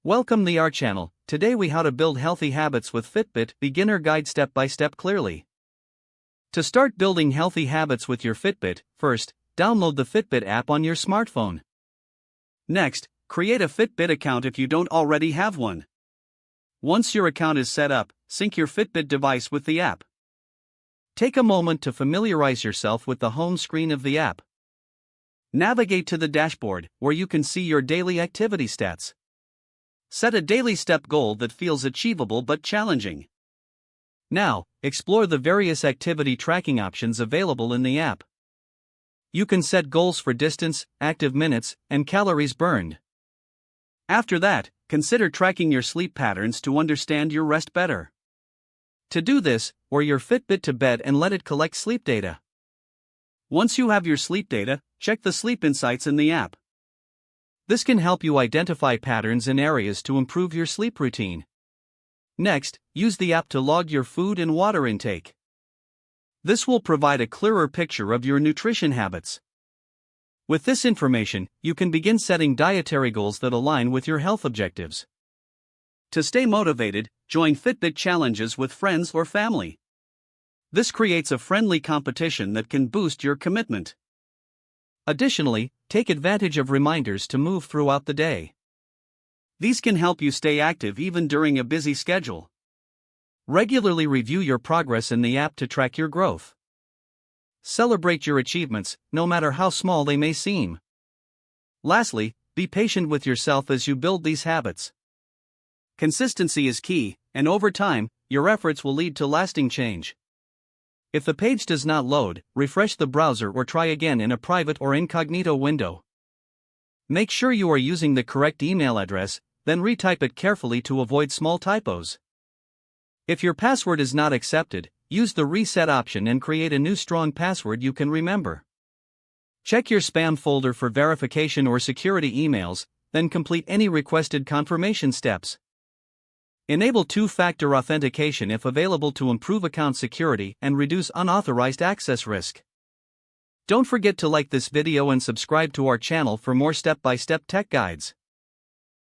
Welcome to our channel. Today we how to build healthy habits with Fitbit beginner guide step by step clearly. To start building healthy habits with your Fitbit, first, download the Fitbit app on your smartphone. Next, create a Fitbit account if you don't already have one. Once your account is set up, sync your Fitbit device with the app. Take a moment to familiarize yourself with the home screen of the app. Navigate to the dashboard, where you can see your daily activity stats. Set a daily step goal that feels achievable but challenging. Now, explore the various activity tracking options available in the app. You can set goals for distance, active minutes, and calories burned. After that, consider tracking your sleep patterns to understand your rest better. To do this, wear your Fitbit to bed and let it collect sleep data. Once you have your sleep data, check the sleep insights in the app. This can help you identify patterns and areas to improve your sleep routine. Next, use the app to log your food and water intake. This will provide a clearer picture of your nutrition habits. With this information, you can begin setting dietary goals that align with your health objectives. To stay motivated, join Fitbit challenges with friends or family. This creates a friendly competition that can boost your commitment. Additionally, take advantage of reminders to move throughout the day. These can help you stay active even during a busy schedule. Regularly review your progress in the app to track your growth. Celebrate your achievements, no matter how small they may seem. Lastly, be patient with yourself as you build these habits. Consistency is key, and over time, your efforts will lead to lasting change. If the page does not load, refresh the browser or try again in a private or incognito window. Make sure you are using the correct email address, then retype it carefully to avoid small typos. If your password is not accepted, use the reset option and create a new strong password you can remember. Check your spam folder for verification or security emails, then complete any requested confirmation steps. Enable two-factor authentication if available to improve account security and reduce unauthorized access risk. Don't forget to like this video and subscribe to our channel for more step-by-step tech guides.